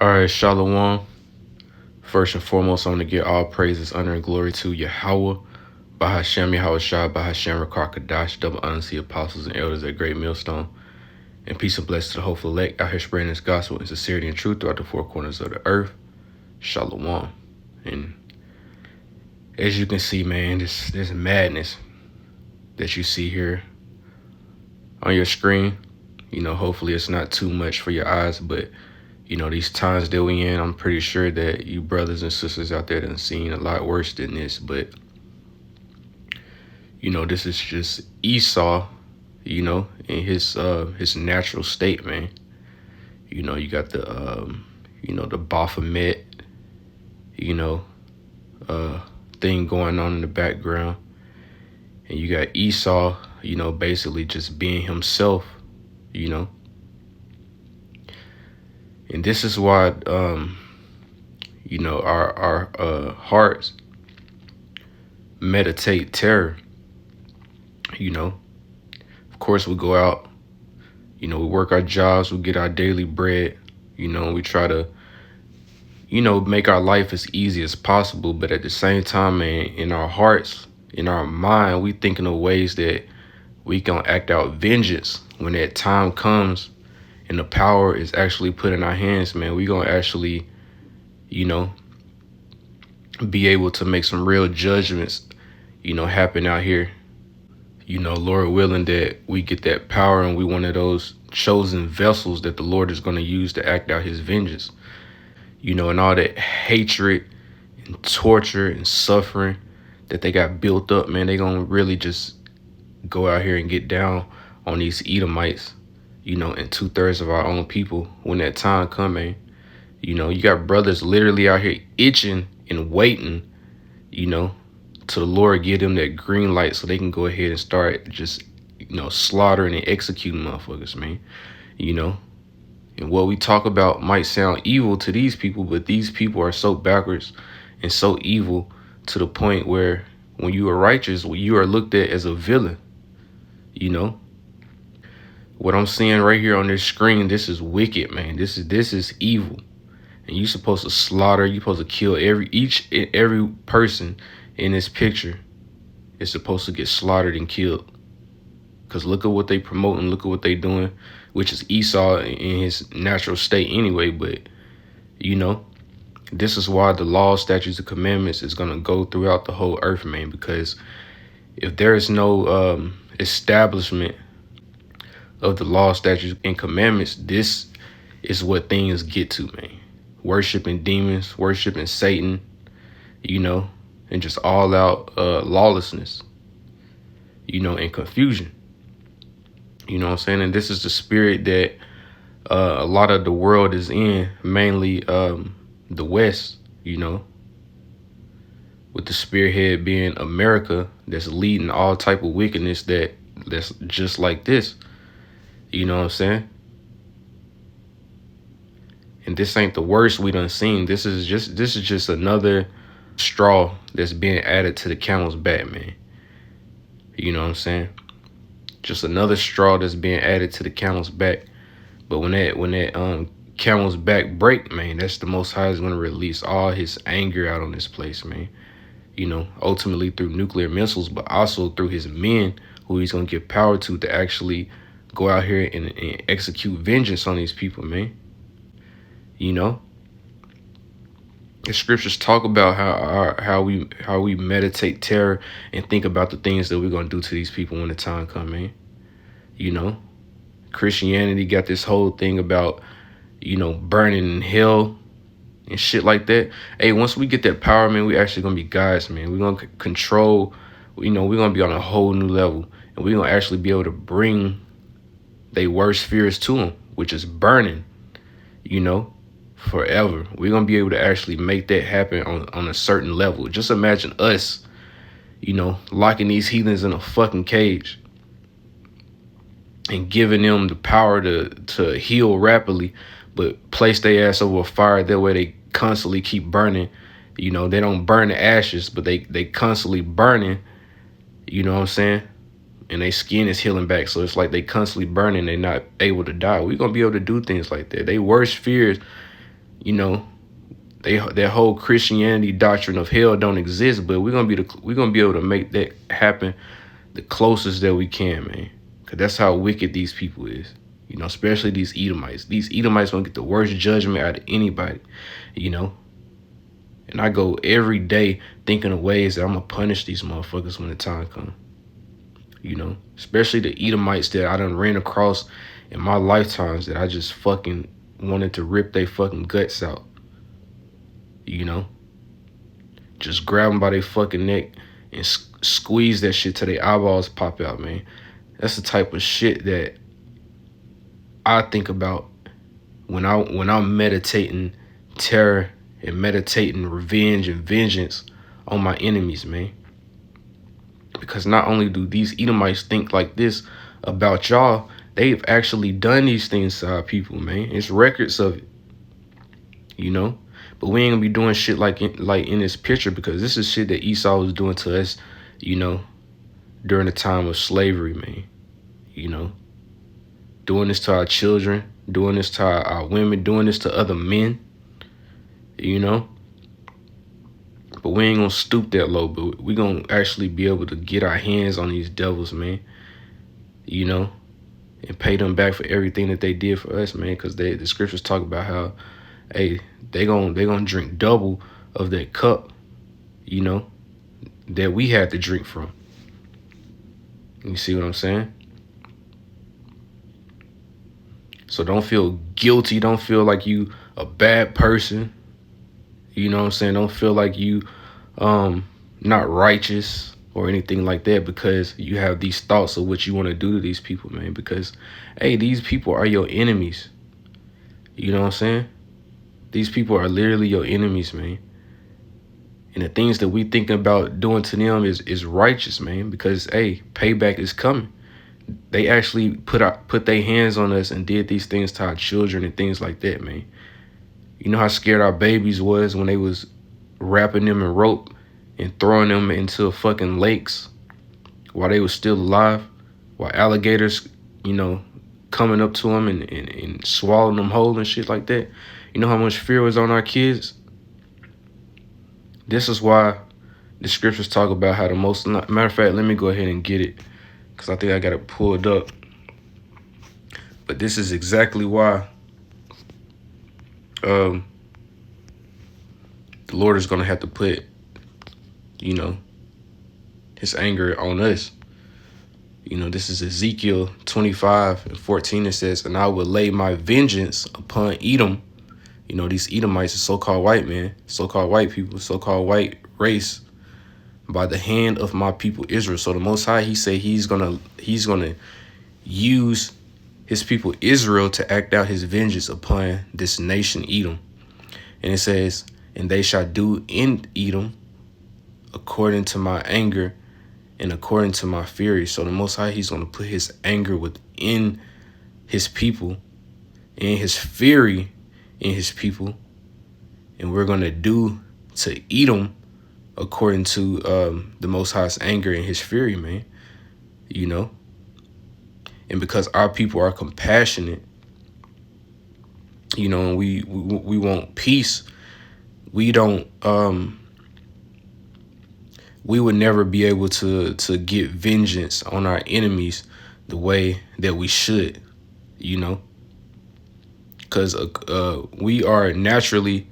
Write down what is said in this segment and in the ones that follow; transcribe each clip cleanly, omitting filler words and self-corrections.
All right, Shalom. First and foremost, I want to give all praises, honor, and glory to Yahweh, Bahashem Yahushua, Bahashem Rakakadash, double honor to the apostles and elders at Great Millstone, and peace and blessings to the hopeful elect out here spreading this gospel in sincerity and truth throughout the four corners of the earth. Shalom. And as you can see, man, this madness that you see here on your screen, hopefully it's not too much for your eyes, but these times that we in, I'm pretty sure that you brothers and sisters out there done seen a lot worse than this. But, this is just Esau, in his natural state, man. You got the, the Baphomet, thing going on in the background. And you got Esau, basically just being himself, And this is why, our hearts meditate terror. Of course, we go out, we work our jobs, we get our daily bread, we try to, make our life as easy as possible. But at the same time, man, in our hearts, in our mind, we thinking of ways that we can act out vengeance when that time comes. And the power is actually put in our hands, man. We gonna actually, be able to make some real judgments, happen out here. Lord willing that we get that power and we one of those chosen vessels that the Lord is gonna use to act out his vengeance. And all that hatred and torture and suffering that they got built up, man, they gonna really just go out here and get down on these Edomites. And 2/3 of our own people when that time coming. You got brothers literally out here itching and waiting, to the Lord give them that green light so they can go ahead and start just, slaughtering and executing motherfuckers, man. And what we talk about might sound evil to these people, but these people are so backwards and so evil to the point where when you are righteous, you are looked at as a villain, What I'm seeing right here on this screen, this is wicked, man. This is evil. And you're supposed to slaughter, you're supposed to kill every person in this picture is supposed to get slaughtered and killed. Because look at what they promoting, look at what they doing, which is Esau in his natural state anyway. But, this is why the law, statutes, and commandments is going to go throughout the whole earth, man. Because if there is no establishment of the law, statutes, and commandments, this is what things get to, man. Worshiping demons, worshiping Satan, and just all out lawlessness, and confusion. You know what I'm saying? And this is the spirit that a lot of the world is in, mainly the West, with the spearhead being America, that's leading all type of wickedness that's just like this. You know what I'm saying? And this ain't the worst we done seen. This is just another straw that's being added to the camel's back, man. You know what I'm saying? Just another straw that's being added to the camel's back. But when that camel's back break, man, that's the Most High is gonna release all his anger out on this place, man. Ultimately through nuclear missiles, but also through his men who he's gonna give power to actually go out here and execute vengeance on these people, man. The scriptures talk about how we meditate terror and think about the things that we're gonna do to these people when the time comes, man. Christianity got this whole thing about, burning in hell and shit like that. Hey, once we get that power, man, we actually gonna be guys, man. We're gonna control, we're gonna be on a whole new level, and we're gonna actually be able to bring they worst fears to them, which is burning, forever. We're going to be able to actually make that happen on a certain level. Just imagine us, locking these heathens in a fucking cage and giving them the power to heal rapidly, but place their ass over a fire. That way they constantly keep burning. They don't burn the ashes, but they constantly burning, you know what I'm saying? And their skin is healing back. So it's like they constantly burning. They're not able to die. We're going to be able to do things like that. They worst fears, you know, that whole Christianity doctrine of hell don't exist, but we're gonna be able to make that happen the closest that we can, man. Cause that's how wicked these people is. You know, especially these Edomites. These Edomites gonna get the worst judgment out of anybody, you know. And I go every day thinking of ways that I'm gonna punish these motherfuckers when the time comes. You know, especially the Edomites that I done ran across in my lifetimes that I just fucking wanted to rip their fucking guts out. You know, just grab them by their fucking neck and squeeze that shit till their eyeballs pop out, man. That's the type of shit that I think about when I'm meditating terror and meditating revenge and vengeance on my enemies, man. Because not only do these Edomites think like this about y'all, they've actually done these things to our people, man. It's records of it, you know. But we ain't gonna be doing shit like in this picture, because this is shit that Esau was doing to us, you know, during the time of slavery, man. You know, doing this to our children, doing this to our women, doing this to other men, you know. But we ain't gonna stoop that low, but we gonna actually be able to get our hands on these devils, man. You know, and pay them back for everything that they did for us, man. Because the scriptures talk about how, hey, they gonna drink double of that cup, you know, that we had to drink from. You see what I'm saying? So don't feel guilty. Don't feel like you a bad person. You know what I'm saying? Don't feel like you not righteous or anything like that, because you have these thoughts of what you want to do to these people, man. Because, hey, these people are your enemies. You know what I'm saying? These people are literally your enemies, man. And the things that we think about doing to them is righteous, man. Because, hey, payback is coming. They actually put their hands on us and did these things to our children and things like that, man. You know how scared our babies was when they was wrapping them in rope and throwing them into fucking lakes while they was still alive, while alligators, you know, coming up to them and swallowing them whole and shit like that. You know how much fear was on our kids? This is why the scriptures talk about how the most, matter of fact, let me go ahead and get it, because I think I got it pulled up. But this is exactly why the Lord is going to have to put, you know, his anger on us. You know, this is Ezekiel 25:14. It says, and I will lay my vengeance upon Edom. You know, these Edomites are so-called white men, so-called white people, so-called white race, by the hand of my people Israel. So the Most High, he said he's gonna use his people Israel to act out his vengeance upon this nation Edom. And it says, and they shall do in Edom according to my anger and according to my fury. So the Most High, he's going to put his anger within his people and his fury in his people. And we're going to do to Edom according to the Most High's anger and his fury, man. You know? And because our people are compassionate, you know, and we want peace, we don't we would never be able to get vengeance on our enemies the way that we should, you know, because we are naturally,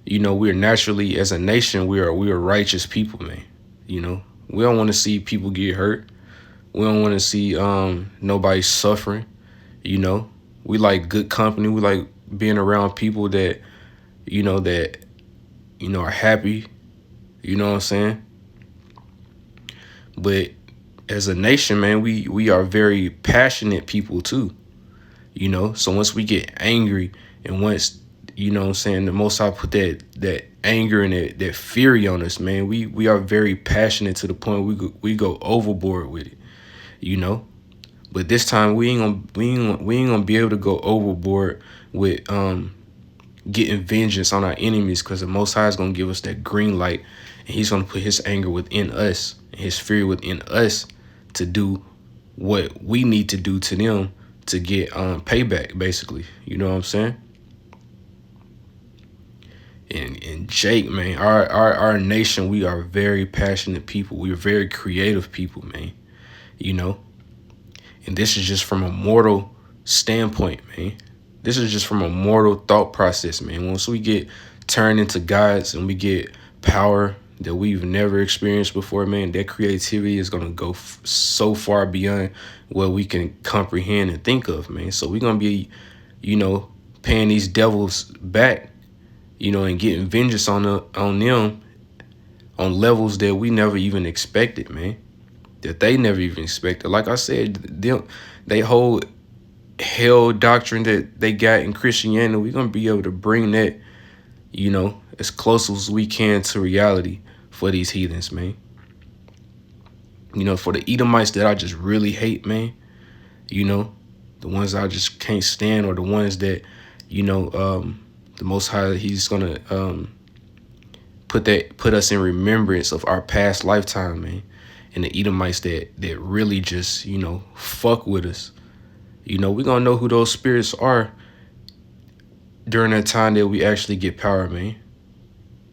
you know, we're naturally, as a nation, we are righteous people, man. You know, we don't want to see people get hurt. We don't want to see nobody suffering. You know, we like good company. We like being around people that are happy. You know what I'm saying? But as a nation, man, we are very passionate people too. You know, so once we get angry, and once, you know what I'm saying, the Most High put that anger and that fury on us, man, we are very passionate to the point we go overboard with it, you know. But this time we ain't gonna be able to go overboard with getting vengeance on our enemies, because the Most High is gonna give us that green light, and he's gonna put his anger within us and his fury within us to do what we need to do to them to get payback, basically. You know what I'm saying? And Jake, man, our nation, we are very passionate people. We're very creative people, man. You know, and this is just from a mortal standpoint, man. This is just from a mortal thought process, man. Once we get turned into gods and we get power that we've never experienced before, man, that creativity is going to go so far beyond what we can comprehend and think of, man. So we're going to be, paying these devils back, and getting vengeance on them on levels that we never even expected, man. That they never even expected. Like I said, they hold hell doctrine that they got in Christianity. We're gonna be able to bring that, as close as we can to reality for these heathens, man. For the Edomites that I just really hate, man. The ones I just can't stand, or the ones that, the Most High, He's gonna put us in remembrance of our past lifetime, man. And the Edomites that really just, fuck with us. We're gonna know who those spirits are during that time that we actually get power, man.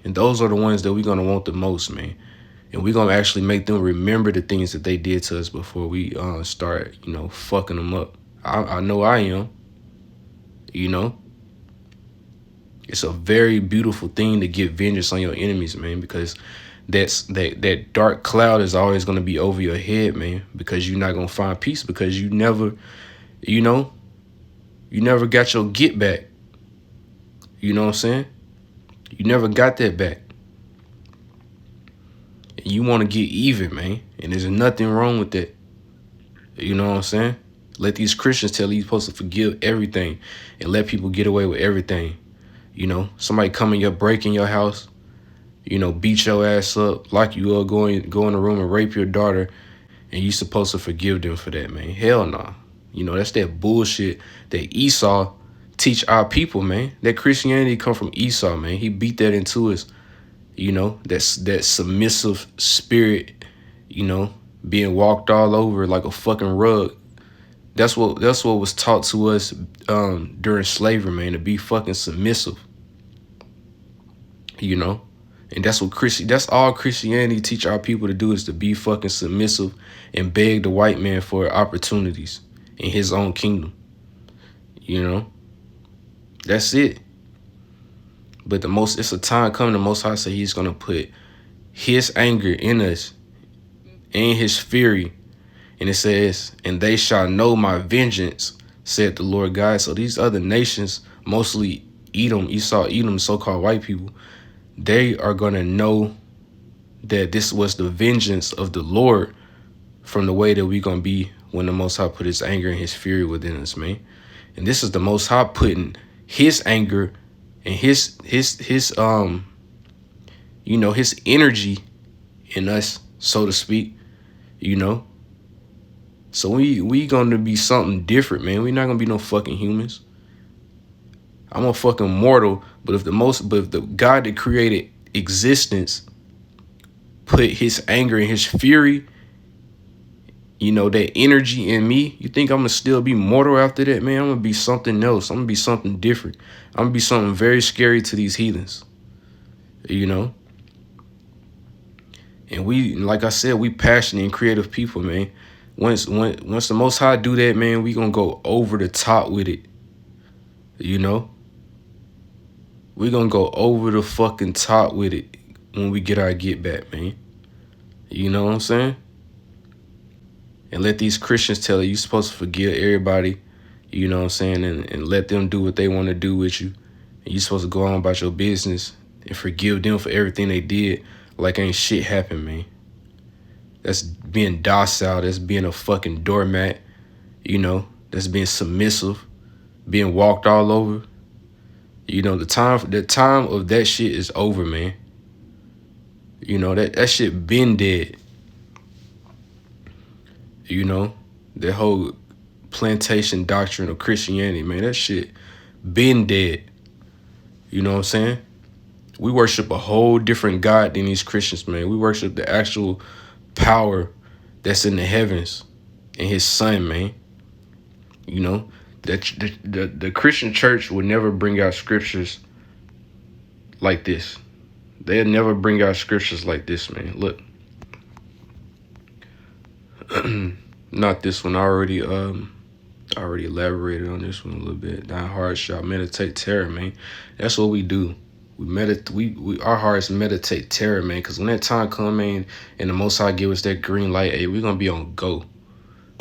And those are the ones that we're gonna want the most, man. And we're gonna actually make them remember the things that they did to us before we start, fucking them up. I know I am. It's a very beautiful thing to get vengeance on your enemies, man, because that dark cloud is always going to be over your head, man, because you're not going to find peace, because you never got your get back. You know what I'm saying? You never got that back. And you want to get even, man, and there's nothing wrong with that. You know what I'm saying? Let these Christians tell you you're supposed to forgive everything and let people get away with everything. Somebody come in break in your house, beat your ass up, lock you up, go in the room and rape your daughter, and you supposed to forgive them for that, man. Hell no. That's that bullshit that Esau teach our people, man. That Christianity come from Esau, man. He beat that into us, that submissive spirit, being walked all over like a fucking rug. That's what was taught to us during slavery, man, to be fucking submissive. And that's all Christianity teach our people to do, is to be fucking submissive and beg the white man for opportunities in his own kingdom. That's it. But it's a time coming, the Most High said He's gonna put His anger in us and His fury. And it says, and they shall know my vengeance, said the Lord God. So these other nations, mostly Esau, Edom, so-called white people, they are going to know that this was the vengeance of the Lord from the way that we're going to be when the Most High put His anger and His fury within us, man. And this is the Most High putting His anger and his energy in us, so to speak, So we going to be something different, man. We're not going to be no fucking humans. I'm a fucking mortal, but if the God that created existence put His anger and His fury, that energy in me, you think I'm gonna still be mortal after that, man? I'm gonna be something else. I'm gonna be something different. I'm gonna be something very scary to these heathens, And we, like I said, we passionate and creative people, man. Once the Most High do that, man, we gonna go over the top with it. We gonna go over the fucking top with it when we get our get back, man. You know what I'm saying? And let these Christians tell you supposed to forgive everybody, you know what I'm saying, and let them do what they want to do with you. And you supposed to go on about your business and forgive them for everything they did like ain't shit happened, man. That's being docile. That's being a fucking doormat, That's being submissive, being walked all over. The time of that shit is over, man. That shit been dead. That whole plantation doctrine of Christianity, man, that shit been dead. You know what I'm saying? We worship a whole different God than these Christians, man. We worship the actual power that's in the heavens and His Son, man. The Christian church would never bring out scriptures like this. They'll never bring out scriptures like this, man. Look. Not this one. I already elaborated on this one a little bit. Thine heart shall meditate terror, man. That's what we do. Our hearts meditate terror, man. Cause when that time come, man, and the Most High give us that green light, hey, we're gonna be on go.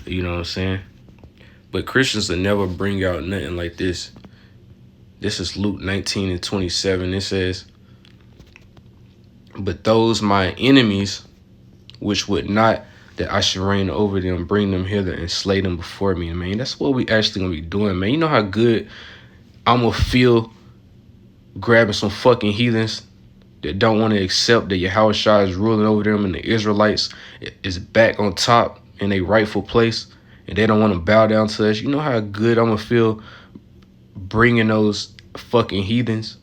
You know what I'm saying? But Christians will never bring out nothing like this. This is Luke 19:27. It says, "But those my enemies, which would not that I should reign over them, bring them hither and slay them before me." Man, that's what we actually gonna be doing, man. You know how good I'm gonna feel grabbing some fucking heathens that don't want to accept that Yahushua is ruling over them and the Israelites is back on top in a rightful place and they don't want to bow down to us. You know how good I'm gonna feel bringing those fucking heathens?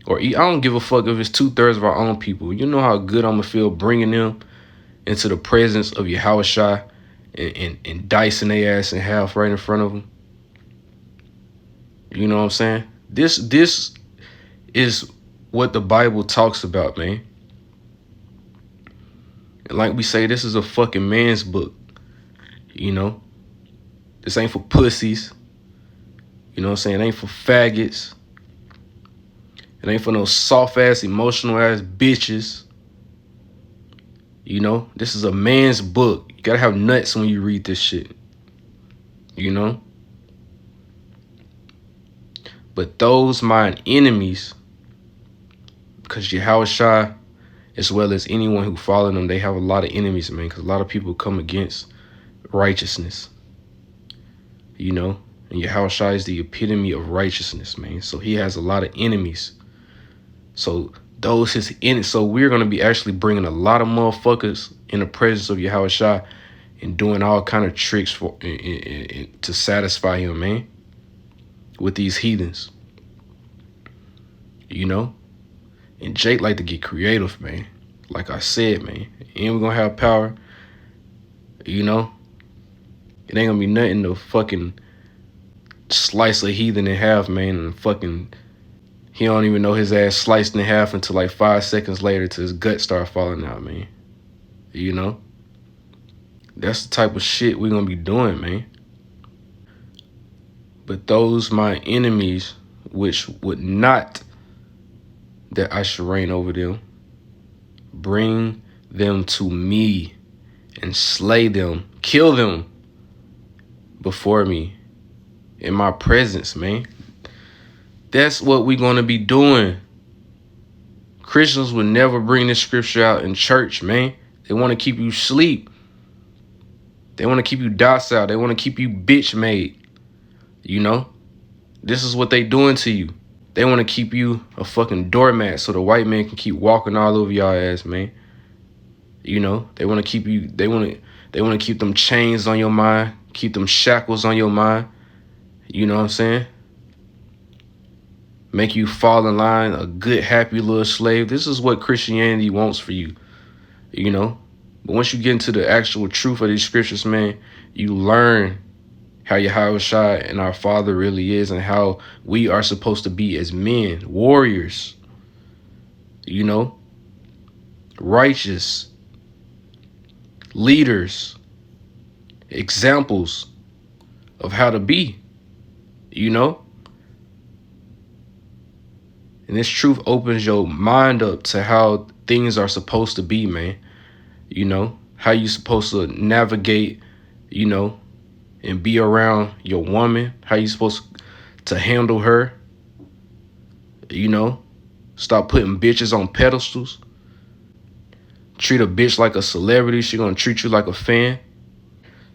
Or I don't give a fuck if it's 2/3 of our own people. You know how good I'm gonna feel bringing them into the presence of Yahushua and dicing their ass in half right in front of them. You know what I'm saying? This is what the Bible talks about, man. And like we say, this is a fucking man's book. You know? This ain't for pussies. You know what I'm saying? It ain't for faggots. It ain't for no soft-ass, emotional-ass bitches. You know? This is a man's book. You gotta have nuts when you read this shit. You know? But those mine enemies, because Yahushua, as well as anyone who follow them, they have a lot of enemies, man, because a lot of people come against righteousness. You know? And Yahushua is the epitome of righteousness, man. So he has a lot of enemies. So those his enemies. So we're going to be actually bringing a lot of motherfuckers in the presence of Yahushua and doing all kind of tricks for to satisfy him, man, with these heathens. You know? And Jake like to get creative, man. Like I said, man. And we're going to have power. You know? It ain't going to be nothing to fucking slice a heathen in half, man, and fucking he don't even know his ass sliced in half until like 5 seconds later till his gut start falling out, man. You know? That's the type of shit we're gonna be doing, man. But those my enemies, which would not that I should reign over them, bring them to me and slay them, kill them before me in my presence, man. That's what we're going to be doing. Christians would never bring this scripture out in church, man. They want to keep you asleep. They want to keep you docile. They want to keep you bitch made. You know? This is what they doing to you. They want to keep you a fucking doormat so the white man can keep walking all over y'all ass, man. You know? They want to keep you, they want to keep them chains on your mind, keep them shackles on your mind. You know what I'm saying? Make you fall in line, a good, happy little slave. This is what Christianity wants for you, you know? But once you get into the actual truth of these scriptures, man, you learn how Yahushua and our Father really is and how we are supposed to be as men, warriors, you know? Righteous, leaders, examples of how to be, you know? And this truth opens your mind up to how things are supposed to be, man. You know, how you supposed to navigate, you know, and be around your woman. How you supposed to handle her. You know, stop putting bitches on pedestals. Treat a bitch like a celebrity. She gonna treat you like a fan.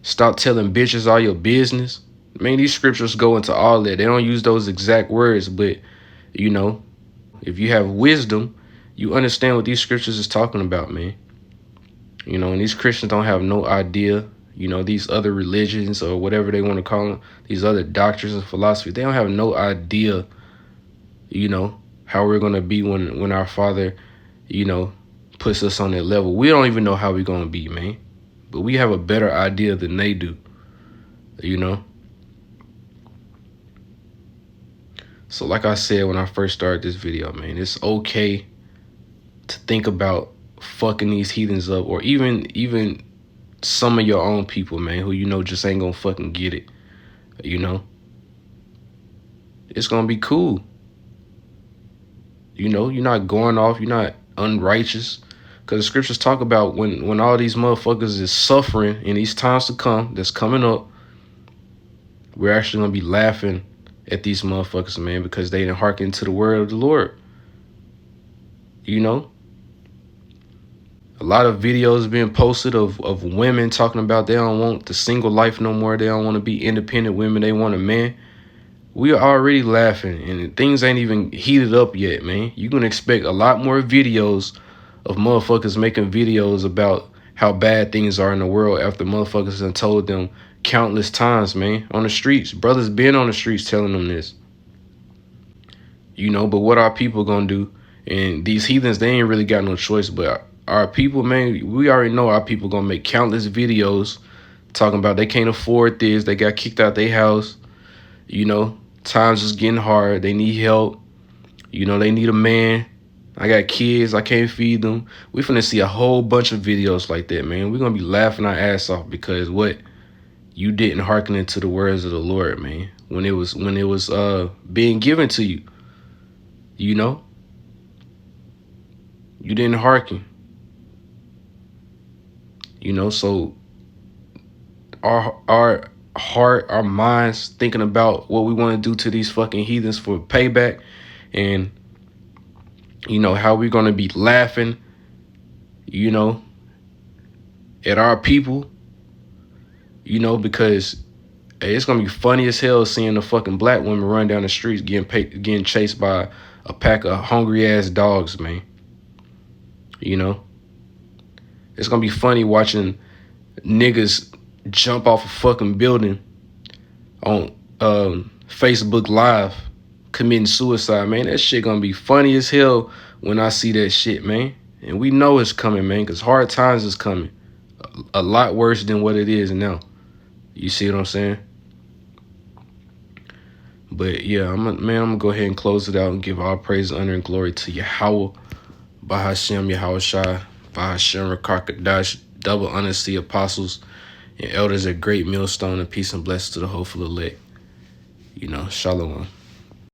Stop telling bitches all your business. Man, these scriptures go into all that. They don't use those exact words, but, you know, if you have wisdom, you understand what these scriptures is talking about, man. You know, and these Christians don't have no idea, you know, these other religions or whatever they want to call them, these other doctrines and philosophy, they don't have no idea, you know, how we're going to be when our Father, you know, puts us on that level. We don't even know how we're going to be, man. But we have a better idea than they do, you know. So like I said when I first started this video, man, it's okay to think about fucking these heathens up, or even some of your own people, man, who just ain't gonna fucking get it. It's gonna be cool. You're not going off, you're not unrighteous. Because the scriptures talk about when all these motherfuckers is suffering in these times to come, that's coming up, we're actually gonna be laughing at these motherfuckers, man, because they didn't hearken to the word of the Lord. A lot of videos being posted of women talking about they don't want the single life no more. They don't want to be independent women. They want a man. We are already laughing, and things ain't even heated up yet, man. You can expect a lot more videos of motherfuckers making videos about how bad things are in the world after motherfuckers done told them countless times, man, on the streets. Brothers been on the streets telling them this. But what our people gonna do? And these heathens, they ain't really got no choice. But our people, man, we already know our people gonna make countless videos talking about they can't afford this. They got kicked out their house. Times is getting hard. They need help. They need a man. I got kids. I can't feed them. We finna see a whole bunch of videos like that, man. We're gonna be laughing our ass off because what? You didn't hearken into the words of the Lord, man. When it was being given to you. You didn't hearken. So our heart, our minds thinking about what we want to do to these fucking heathens for payback, and how we're gonna be laughing, at our people, because hey, it's gonna be funny as hell seeing the fucking black women run down the streets getting chased by a pack of hungry ass dogs, man. It's gonna be funny watching niggas jump off a fucking building on Facebook Live committing suicide, man. That shit gonna be funny as hell when I see that shit, man. And we know it's coming, man, because hard times is coming. A lot worse than what it is now. You see what I'm saying? But yeah, I'm gonna go ahead and close it out and give all praise, honor, and glory to Yahweh, Bahashem, Yahweh Shai, Bahashem, Rakakadash, double honors to the apostles and elders at Great Millstone, and peace and blessings to the hopeful elect. Shalom.